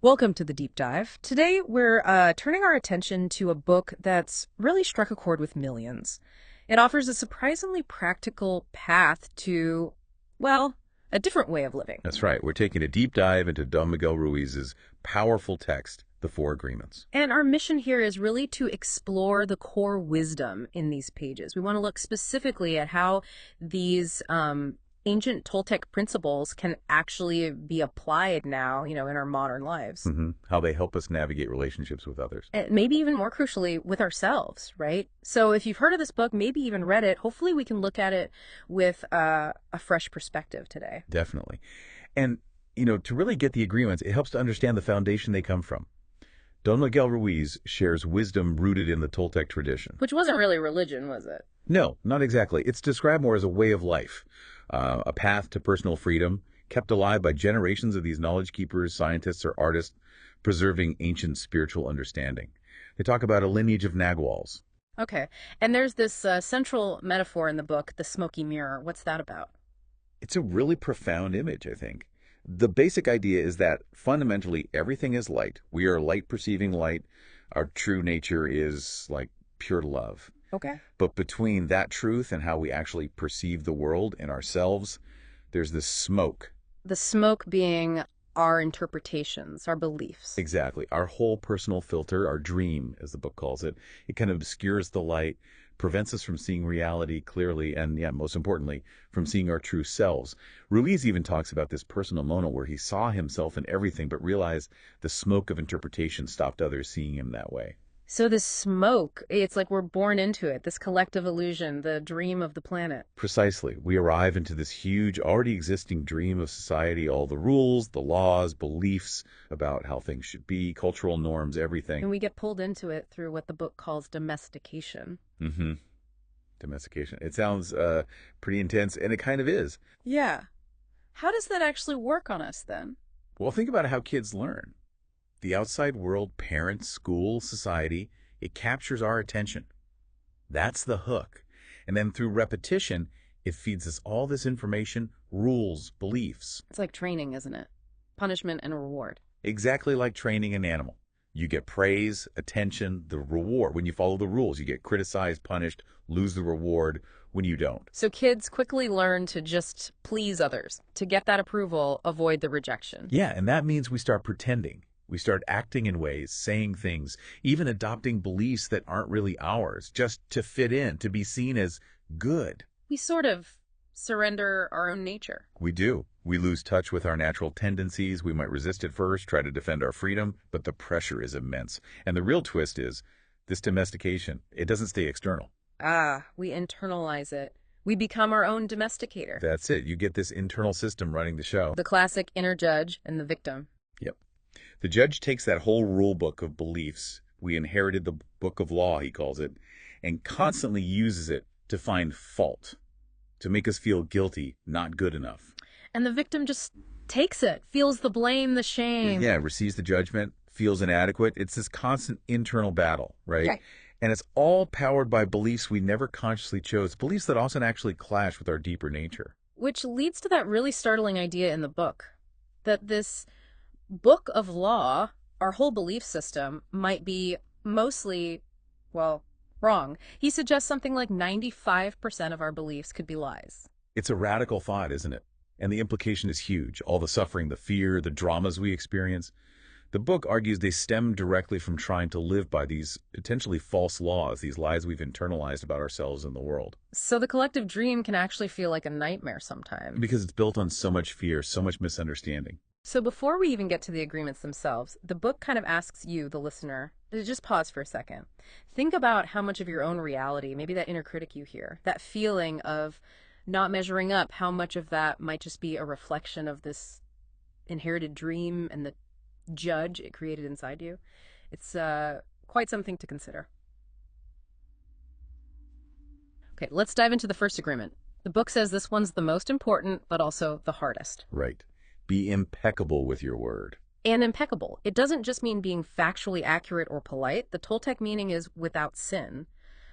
Welcome to the deep dive. Today, we're turning our attention to a book that's really struck a chord with millions. It offers a surprisingly practical path to, well, a different way of living. That's right. We're taking a deep dive into Don Miguel Ruiz's powerful text, The Four Agreements. And our mission here is really to explore the core wisdom in these pages. We want to look specifically at how these ancient Toltec principles can actually be applied now, in our modern lives. How they help us navigate relationships with others. And maybe even more crucially, with ourselves, right? So if you've heard of this book, maybe even read it, hopefully we can look at it with a fresh perspective today. Definitely. And, to really get the agreements, it helps to understand the foundation they come from. Don Miguel Ruiz shares wisdom rooted in the Toltec tradition. Which wasn't really religion, was it? No, not exactly. It's described more as a way of life, a path to personal freedom, kept alive by generations of these knowledge keepers, scientists, or artists, preserving ancient spiritual understanding. They talk about a lineage of Naguals. Okay. And there's this central metaphor in the book, the smoky mirror. What's that about? It's a really profound image, I think. The basic idea is that fundamentally everything is light. We are light perceiving light. Our true nature is like pure love. Okay. But between that truth and how we actually perceive the world and ourselves, there's this smoke. The smoke being our interpretations, our beliefs. Exactly. Our whole personal filter, our dream, as the book calls it, it kind of obscures the light, prevents us from seeing reality clearly, and most importantly, from seeing our true selves. Ruiz even talks about this personal moment where he saw himself in everything, but realized the smoke of interpretation stopped others seeing him that way. So this smoke, it's like we're born into it, this collective illusion, the dream of the planet. Precisely. We arrive into this huge, already existing dream of society, all the rules, the laws, beliefs about how things should be, cultural norms, everything. And we get pulled into it through what the book calls domestication. Domestication. It sounds pretty intense, and it kind of is. Yeah. How does that actually work on us then? Well, think about how kids learn. The outside world, parents, school, society, it captures our attention. That's the hook. And then through repetition, it feeds us all this information, rules, beliefs. It's like training, isn't it? Punishment and reward. Exactly like training an animal. You get praise, attention, the reward. When you follow the rules, you get criticized, punished, lose the reward when you don't. So kids quickly learn to just please others. To get that approval, avoid the rejection. Yeah, and that means we start pretending. We start acting in ways, saying things, even adopting beliefs that aren't really ours, just to fit in, to be seen as good. We sort of surrender our own nature. We do. We lose touch with our natural tendencies. We might resist at first, try to defend our freedom, but the pressure is immense. And the real twist is, this domestication, it doesn't stay external. We internalize it. We become our own domesticator. That's it. You get this internal system running the show. The classic inner judge and the victim. Yep. The judge takes that whole rule book of beliefs, we inherited the book of law, he calls it, and constantly uses it to find fault, to make us feel guilty, not good enough. And the victim just takes it, feels the blame, the shame. Yeah, receives the judgment, feels inadequate. It's this constant internal battle, right? Okay. And it's all powered by beliefs we never consciously chose, beliefs that often actually clash with our deeper nature. Which leads to that really startling idea in the book, that this book of law, our whole belief system, might be mostly, wrong. He suggests something like 95% of our beliefs could be lies. It's a radical thought, isn't it? And the implication is huge. All the suffering, the fear, the dramas we experience. The book argues they stem directly from trying to live by these potentially false laws, these lies we've internalized about ourselves and the world. So the collective dream can actually feel like a nightmare sometimes. Because it's built on so much fear, so much misunderstanding. So before we even get to the agreements themselves, the book kind of asks you, the listener, to just pause for a second. Think about how much of your own reality, maybe that inner critic you hear, that feeling of not measuring up, how much of that might just be a reflection of this inherited dream and the judge it created inside you. It's quite something to consider. Okay, let's dive into the first agreement. The book says this one's the most important, but also the hardest. Right. Be impeccable with your word. And impeccable. It doesn't just mean being factually accurate or polite. The Toltec meaning is without sin.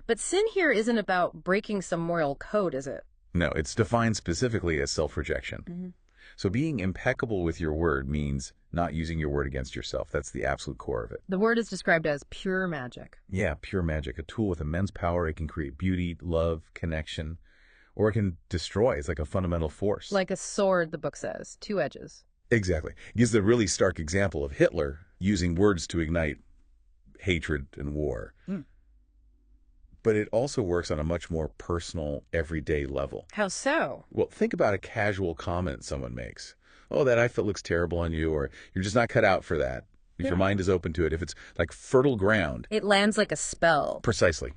But sin here isn't about breaking some moral code, is it? No, it's defined specifically as self-rejection. So being impeccable with your word means not using your word against yourself. That's the absolute core of it. The word is described as pure magic. Yeah, pure magic, a tool with immense power. It can create beauty, love, connection, or it can destroy. It's like a fundamental force. Like a sword, the book says, two edges. Exactly. It gives a really stark example of Hitler using words to ignite hatred and war. But it also works on a much more personal, everyday level. How so? Well, think about a casual comment someone makes. Oh, that outfit looks terrible on you, or you're just not cut out for that. If your mind is open to it, if it's like fertile ground. It lands like a spell. Precisely.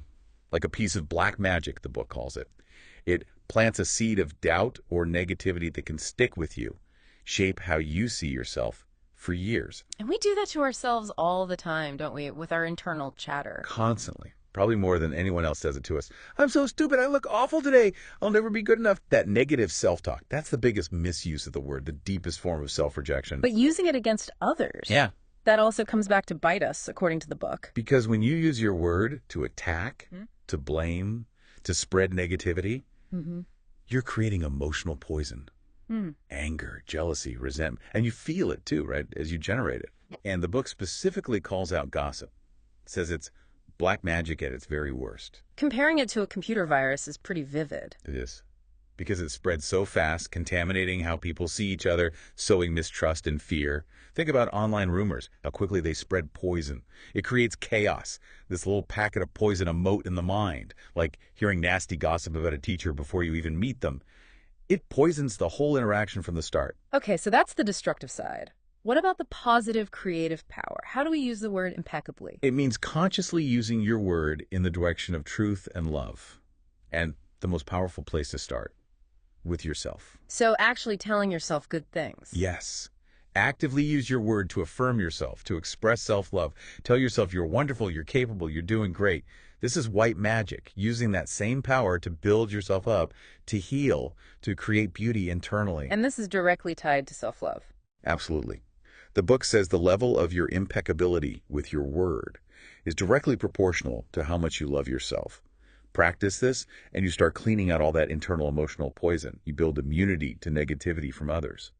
Like a piece of black magic, the book calls it. It plants a seed of doubt or negativity that can stick with you, shape how you see yourself for years. And we do that to ourselves all the time, don't we? With our internal chatter. Constantly. Probably more than anyone else does it to us. I'm so stupid. I look awful today. I'll never be good enough. That negative self-talk, that's the biggest misuse of the word, the deepest form of self-rejection. But using it against others. Yeah. That also comes back to bite us, according to the book. Because when you use your word to attack, to blame, to spread negativity, you're creating emotional poison. Anger, jealousy, resentment. And you feel it too, right, as you generate it. And the book specifically calls out gossip. It says it's black magic at its very worst. Comparing it to a computer virus is pretty vivid. It is. Because it spreads so fast, contaminating how people see each other, sowing mistrust and fear. Think about online rumors, how quickly they spread poison. It creates chaos, this little packet of poison, a moat in the mind, like hearing nasty gossip about a teacher before you even meet them. It poisons the whole interaction from the start. Okay, so that's the destructive side. What about the positive creative power? How do we use the word impeccably? It means consciously using your word in the direction of truth and love. And the most powerful place to start, with yourself. So actually telling yourself good things. Yes. Actively use your word to affirm yourself, to express self-love. Tell yourself you're wonderful, you're capable, you're doing great. This is white magic, using that same power to build yourself up, to heal, to create beauty internally. And this is directly tied to self-love. Absolutely. The book says the level of your impeccability with your word is directly proportional to how much you love yourself. Practice this, and you start cleaning out all that internal emotional poison. You build immunity to negativity from others.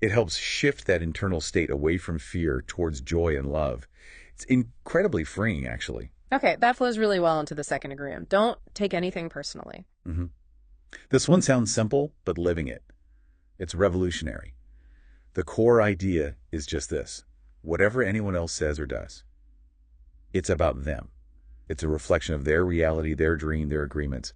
It helps shift that internal state away from fear towards joy and love. It's incredibly freeing, actually. Okay, that flows really well into the second agreement. Don't take anything personally. This one sounds simple, but living it, it's revolutionary. The core idea is just this. Whatever anyone else says or does, it's about them. It's a reflection of their reality, their dream, their agreements,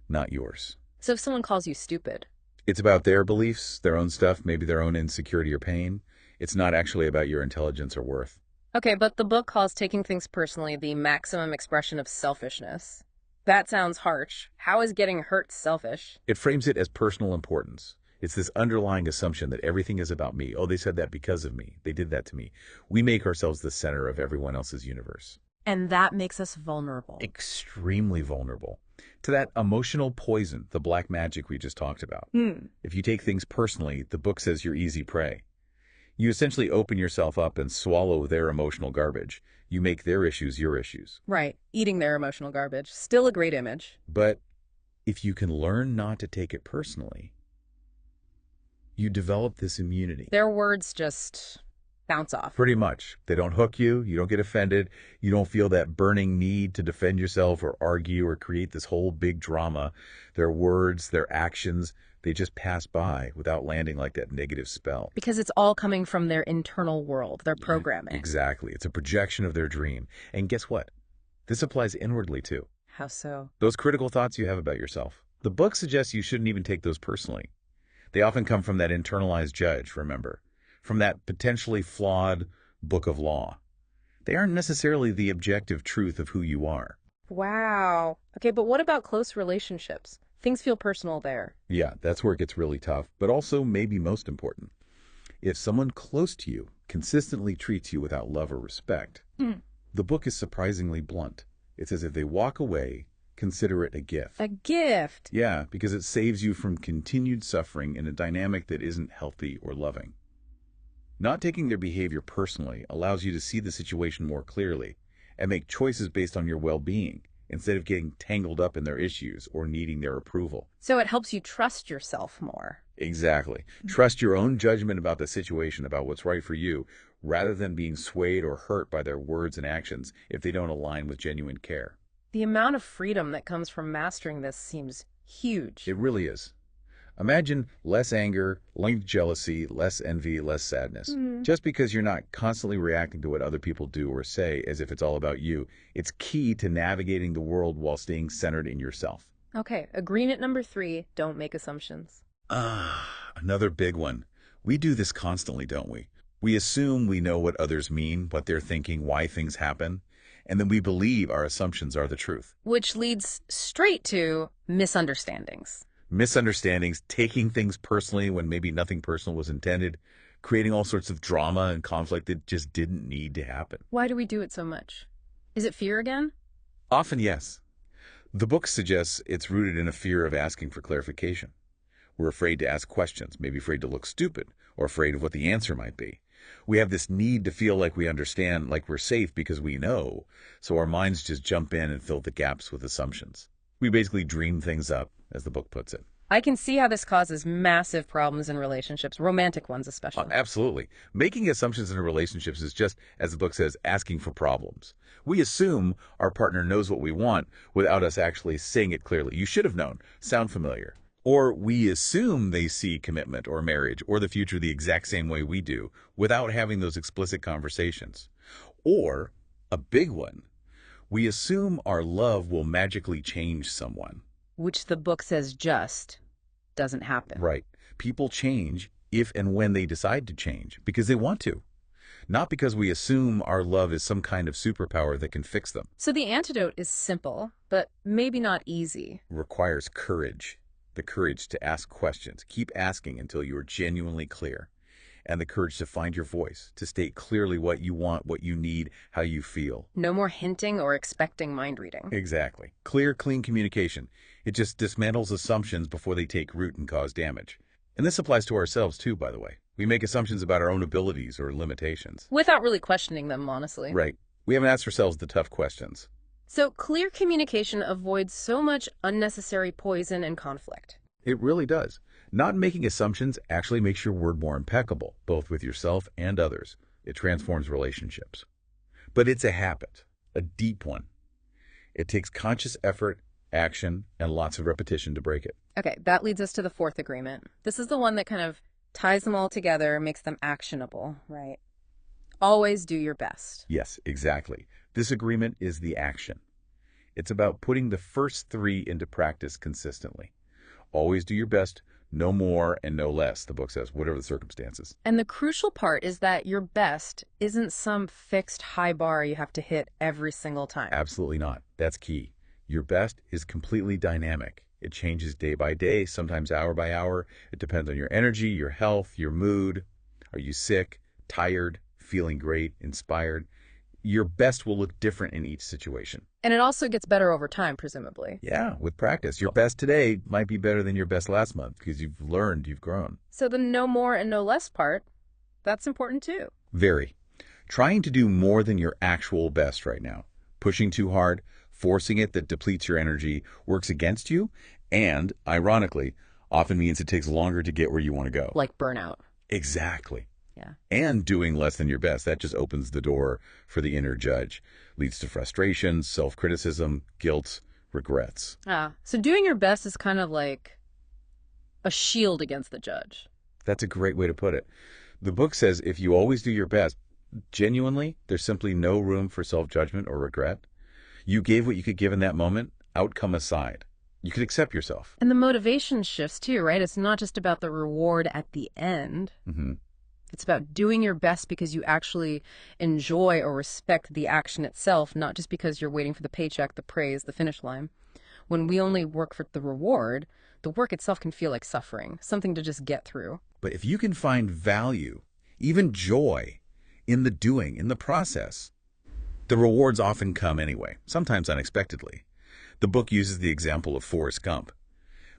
not yours. So if someone calls you stupid, It's about their beliefs, their own stuff, maybe their own insecurity or pain. It's not actually about your intelligence or worth. okay, but the book calls taking things personally the maximum expression of selfishness. That sounds harsh. How is getting hurt selfish? It frames it as personal importance. It's this underlying assumption that everything is about me. Oh, they said that because of me. They did that to me. We make ourselves the center of everyone else's universe. And that makes us vulnerable. Extremely vulnerable to that emotional poison, the black magic we just talked about. If you take things personally, the book says you're easy prey. You essentially open yourself up and swallow their emotional garbage. You make their issues your issues. Right, eating their emotional garbage. Still a great image. But if you can learn not to take it personally, you develop this immunity. Their words just bounce off. Pretty much. They don't hook you. You don't get offended. You don't feel that burning need to defend yourself or argue or create this whole big drama. Their words, their actions, they just pass by without landing like that negative spell. Because it's all coming from their internal world, their programming. Exactly. It's a projection of their dream. And guess what? This applies inwardly too. How so? Those critical thoughts you have about yourself. The book suggests you shouldn't even take those personally. They often come from that internalized judge, remember, from that potentially flawed book of law. They aren't necessarily the objective truth of who you are. Wow. Okay, but what about close relationships? Things feel personal there. Yeah, that's where it gets really tough, but also maybe most important. If someone close to you consistently treats you without love or respect, the book is surprisingly blunt. It's as if they walk away, consider it a gift. A gift. Yeah, because it saves you from continued suffering in a dynamic that isn't healthy or loving. Not taking their behavior personally allows you to see the situation more clearly and make choices based on your well-being instead of getting tangled up in their issues or needing their approval. So it helps you trust yourself more. Exactly. Trust your own judgment about the situation, about what's right for you, rather than being swayed or hurt by their words and actions if they don't align with genuine care. The amount of freedom that comes from mastering this seems huge. It really is. Imagine less anger, less jealousy, less envy, less sadness. Just because you're not constantly reacting to what other people do or say as if it's all about you, it's key to navigating the world while staying centered in yourself. Okay, agreement number 3, don't make assumptions. Another big one. We do this constantly, don't we? We assume we know what others mean, what they're thinking, why things happen, and then we believe our assumptions are the truth. Which leads straight to misunderstandings. Misunderstandings, taking things personally when maybe nothing personal was intended, creating all sorts of drama and conflict that just didn't need to happen. Why do we do it so much? Is it fear again? Often, yes. The book suggests it's rooted in a fear of asking for clarification. We're afraid to ask questions, maybe afraid to look stupid, or afraid of what the answer might be. We have this need to feel like we understand, like we're safe because we know, so our minds just jump in and fill the gaps with assumptions. We basically dream things up, as the book puts it. I can see how this causes massive problems in relationships, romantic ones especially. Absolutely. Making assumptions in relationships is just, as the book says, asking for problems. We assume our partner knows what we want without us actually saying it clearly. You should have known. Sound familiar? Or we assume they see commitment or marriage or the future the exact same way we do without having those explicit conversations. Or, a big one, we assume our love will magically change someone. Which the book says just doesn't happen. Right. People change if and when they decide to change because they want to. Not because we assume our love is some kind of superpower that can fix them. So the antidote is simple, but maybe not easy. It requires courage. The courage to ask questions. Keep asking until you are genuinely clear. And the courage to find your voice, to state clearly what you want, what you need, how you feel. No more hinting or expecting mind reading. Exactly. Clear, clean communication. It just dismantles assumptions before they take root and cause damage. And this applies to ourselves too, by the way. We make assumptions about our own abilities or limitations. Without really questioning them, honestly. Right. We haven't asked ourselves the tough questions. So clear communication avoids so much unnecessary poison and conflict. It really does. Not making assumptions actually makes your word more impeccable, both with yourself and others. It transforms relationships. But it's a habit, a deep one. It takes conscious effort, action, and lots of repetition to break it. Okay, that leads us to the 4th agreement. This is the one that kind of ties them all together, makes them actionable, right? Always do your best. Yes, exactly. This agreement is the action. It's about putting the first 3 into practice consistently. Always do your best, no more and no less, the book says, whatever the circumstances. And the crucial part is that your best isn't some fixed high bar you have to hit every single time. Absolutely not. That's key. Your best is completely dynamic. It changes day by day, sometimes hour by hour. It depends on your energy, your health, your mood. Are you sick, tired, feeling great, inspired? Your best will look different in each situation. And it also gets better over time, presumably. Yeah, with practice. Your best today might be better than your best last month because you've learned, you've grown. So the no more and no less part, that's important too. Very. Trying to do more than your actual best right now. Pushing too hard, forcing it that depletes your energy, works against you, and, ironically, often means it takes longer to get where you want to go. Like burnout. Exactly. Yeah. And doing less than your best, that just opens the door for the inner judge. Leads to frustration, self-criticism, guilt, regrets. So doing your best is kind of like a shield against the judge. That's a great way to put it. The book says if you always do your best, genuinely, there's simply no room for self-judgment or regret. You gave what you could give in that moment, outcome aside. You could accept yourself. And the motivation shifts too, right? It's not just about the reward at the end. Mm-hmm. It's about doing your best because you actually enjoy or respect the action itself, not just because you're waiting for the paycheck, the praise, the finish line. When we only work for the reward, the work itself can feel like suffering, something to just get through. But if you can find value, even joy, in the doing, in the process, the rewards often come anyway, sometimes unexpectedly. The book uses the example of Forrest Gump.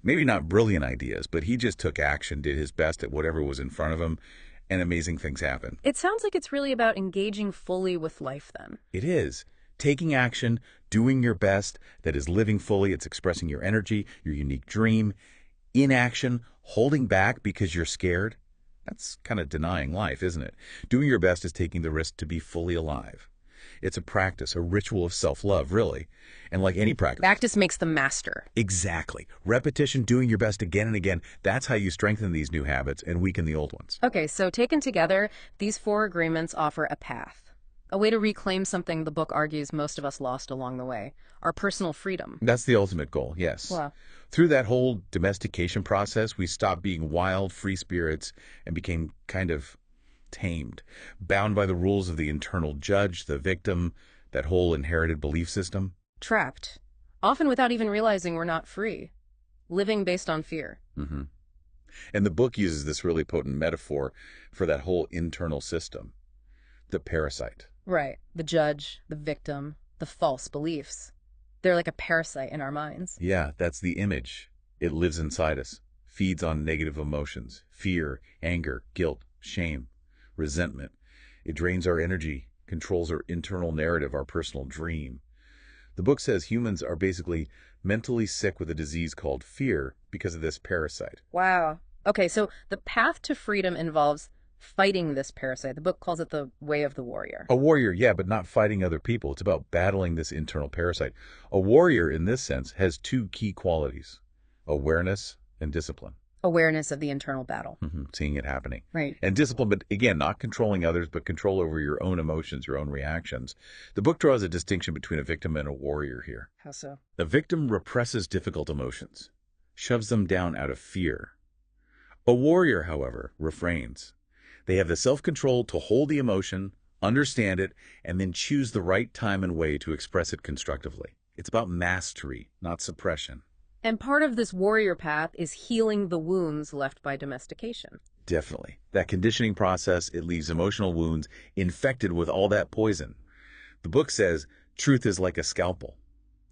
Maybe not brilliant ideas, but he just took action, did his best at whatever was in front of him, and amazing things happen. It sounds like it's really about engaging fully with life then. It is. Taking action, doing your best, that is living fully, it's expressing your energy, your unique dream. In action, Holding back because you're scared? That's kind of denying life, isn't it? Doing your best is taking the risk to be fully alive. It's a practice, a ritual of self-love, really. And like any practice. Practice makes the master. Exactly. Repetition, doing your best again and again, that's how you strengthen these new habits and weaken the old ones. Okay, so taken together, these 4 agreements offer a path, a way to reclaim something the book argues most of us lost along the way, our personal freedom. That's the ultimate goal, yes. Wow. Through that whole domestication process, we stopped being wild, free spirits and became kind of tamed, bound by the rules of the internal judge, the victim, that whole inherited belief system. Trapped, often without even realizing we're not free, living based on fear. Mm-hmm. And the book uses this really potent metaphor for that whole internal system, the parasite. Right. The judge, the victim, the false beliefs. They're like a parasite in our minds. Yeah, that's the image. It lives inside us, feeds on negative emotions, fear, anger, guilt, shame, resentment. It drains our energy, controls our internal narrative, our personal dream. The book says humans are basically mentally sick with a disease called fear because of this parasite. Wow. Okay, so the path to freedom involves fighting this parasite. The book calls it the way of the warrior. A warrior, yeah, but not fighting other people. It's about battling this internal parasite. A warrior, in this sense, has 2 key qualities: awareness and discipline. Awareness of the internal battle. Seeing it happening. Right. And discipline, but again, not controlling others, but control over your own emotions, your own reactions. The book draws a distinction between a victim and a warrior here. How so? A victim represses difficult emotions, shoves them down out of fear. A warrior, however, refrains. They have the self-control to hold the emotion, understand it, and then choose the right time and way to express it constructively. It's about mastery, not suppression. And part of this warrior path is healing the wounds left by domestication. Definitely. That conditioning process, it leaves emotional wounds infected with all that poison. The book says truth is like a scalpel.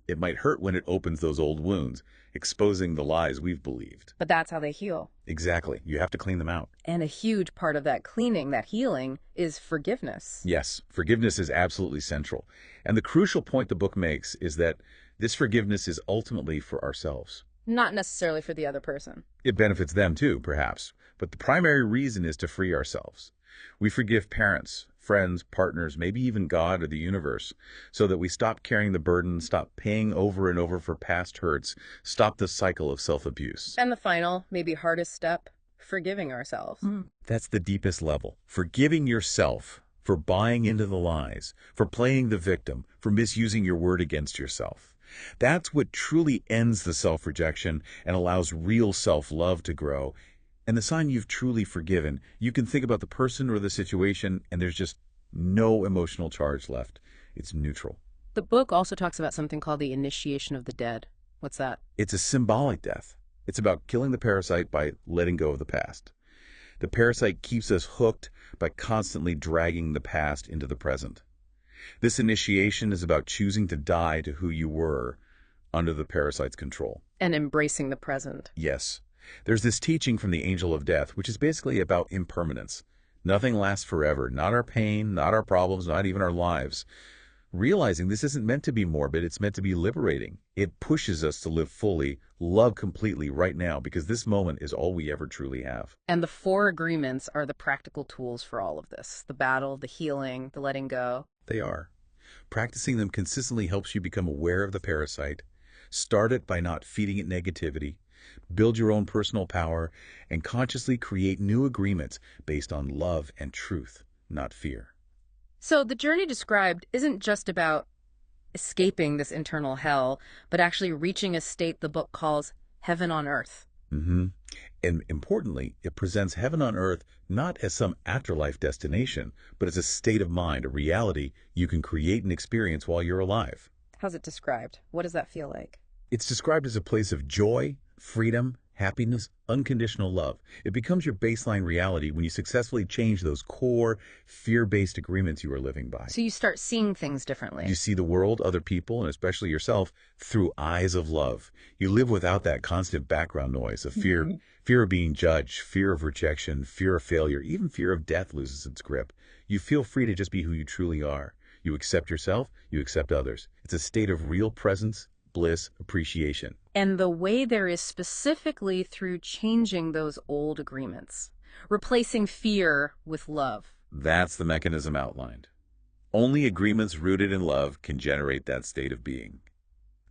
It might hurt when it opens those old wounds, exposing the lies we've believed. But that's how they heal. Exactly. You have to clean them out. And a huge part of that cleaning, that healing, is forgiveness. Yes, forgiveness is absolutely central. And the crucial point the book makes is that this forgiveness is ultimately for ourselves. Not necessarily for the other person. It benefits them too, perhaps. But the primary reason is to free ourselves. We forgive parents, friends, partners, maybe even God or the universe, so that we stop carrying the burden, stop paying over and over for past hurts, stop the cycle of self-abuse. And the final, maybe hardest step, forgiving ourselves. That's the deepest level. Forgiving yourself for buying into the lies, for playing the victim, for misusing your word against yourself. That's what truly ends the self-rejection and allows real self-love to grow. And the sign you've truly forgiven, you can think about the person or the situation and there's just no emotional charge left. It's neutral. The book also talks about something called the initiation of the dead. What's that? It's a symbolic death. It's about killing the parasite by letting go of the past. The parasite keeps us hooked by constantly dragging the past into the present. This initiation is about choosing to die to who you were under the parasite's control. And embracing the present. Yes. There's this teaching from the angel of death, which is basically about impermanence. Nothing lasts forever. Not our pain, not our problems, not even our lives. Realizing this isn't meant to be morbid, it's meant to be liberating. It pushes us to live fully, love completely right now, because this moment is all we ever truly have. And the 4 agreements are the practical tools for all of this. The battle, the healing, the letting go. They are. Practicing them consistently helps you become aware of the parasite. Start it by not feeding it negativity. Build your own personal power and consciously create new agreements based on love and truth, not fear. So the journey described isn't just about escaping this internal hell, but actually reaching a state the book calls heaven on earth. And importantly, it presents heaven on earth not as some afterlife destination, but as a state of mind, a reality you can create and experience while you're alive. How's it described? What does that feel like? It's described as a place of joy, freedom, happiness, unconditional love. It becomes your baseline reality when you successfully change those core, fear-based agreements you are living by. So you start seeing things differently. You see the world, other people, and especially yourself, through eyes of love. You live without that constant background noise of fear, fear of being judged, fear of rejection, fear of failure, even fear of death loses its grip. You feel free to just be who you truly are. You accept yourself, you accept others. It's a state of real presence, bliss, appreciation. And the way there is specifically through changing those old agreements, replacing fear with love. That's the mechanism outlined. Only agreements rooted in love can generate that state of being.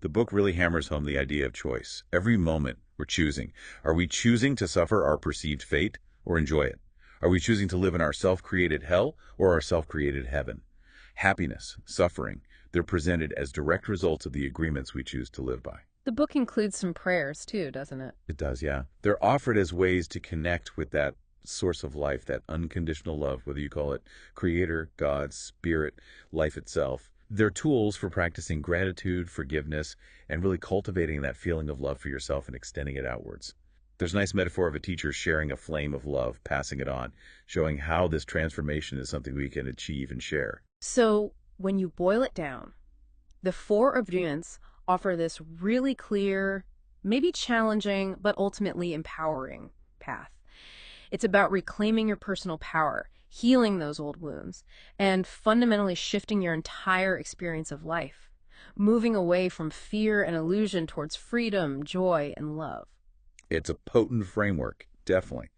The book really hammers home the idea of choice. Every moment we're choosing. Are we choosing to suffer our perceived fate or enjoy it? Are we choosing to live in our self-created hell or our self-created heaven? Happiness, suffering, they're presented as direct results of the agreements we choose to live by. The book includes some prayers too, doesn't it? It does, yeah. They're offered as ways to connect with that source of life, that unconditional love, whether you call it creator, God, spirit, life itself. They're tools for practicing gratitude, forgiveness, and really cultivating that feeling of love for yourself and extending it outwards. There's a nice metaphor of a teacher sharing a flame of love, passing it on, showing how this transformation is something we can achieve and share. So, when you boil it down, the four agreements offer this really clear, maybe challenging, but ultimately empowering path. It's about reclaiming your personal power, healing those old wounds, and fundamentally shifting your entire experience of life, moving away from fear and illusion towards freedom, joy, and love. It's a potent framework, definitely.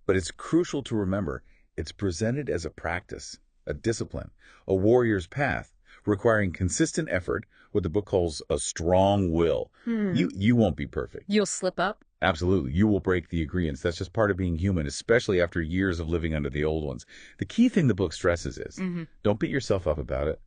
But it's crucial to remember it's presented as a practice, a discipline, a warrior's path, requiring consistent effort, what the book calls a strong will. You won't be perfect. You'll slip up? Absolutely. You will break the agreements. That's just part of being human, especially after years of living under the old ones. The key thing the book stresses is don't beat yourself up about it.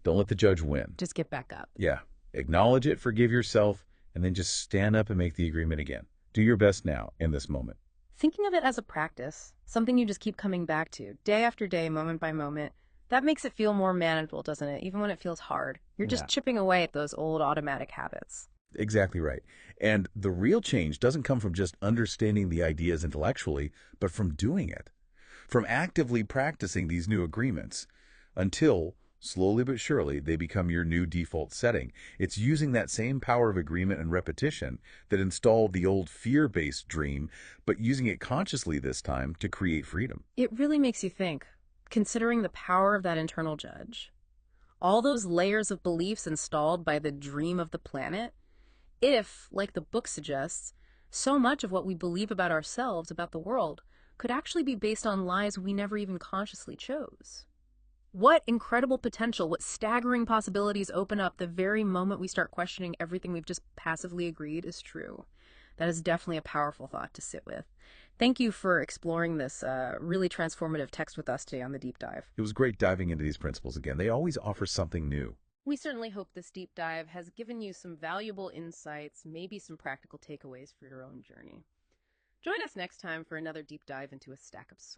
Don't let the judge win. Just get back up. Yeah. Acknowledge it, forgive yourself, and then just stand up and make the agreement again. Do your best now in this moment. Thinking of it as a practice, something you just keep coming back to, day after day, moment by moment, that makes it feel more manageable, doesn't it? Even when it feels hard. You're just chipping away at those old automatic habits. Exactly right. And the real change doesn't come from just understanding the ideas intellectually, but from doing it, from actively practicing these new agreements until, slowly but surely, they become your new default setting. It's using that same power of agreement and repetition that installed the old fear-based dream, but using it consciously this time to create freedom. It really makes you think, considering the power of that internal judge, all those layers of beliefs installed by the dream of the planet, if, like the book suggests, so much of what we believe about ourselves, about the world, could actually be based on lies we never even consciously chose. What incredible potential, what staggering possibilities open up the very moment we start questioning everything we've just passively agreed is true. That is definitely a powerful thought to sit with. Thank you for exploring this really transformative text with us today on the Deep Dive. It was great diving into these principles again. They always offer something new. We certainly hope this deep dive has given you some valuable insights, maybe some practical takeaways for your own journey. Join us next time for another deep dive into a stack of sources.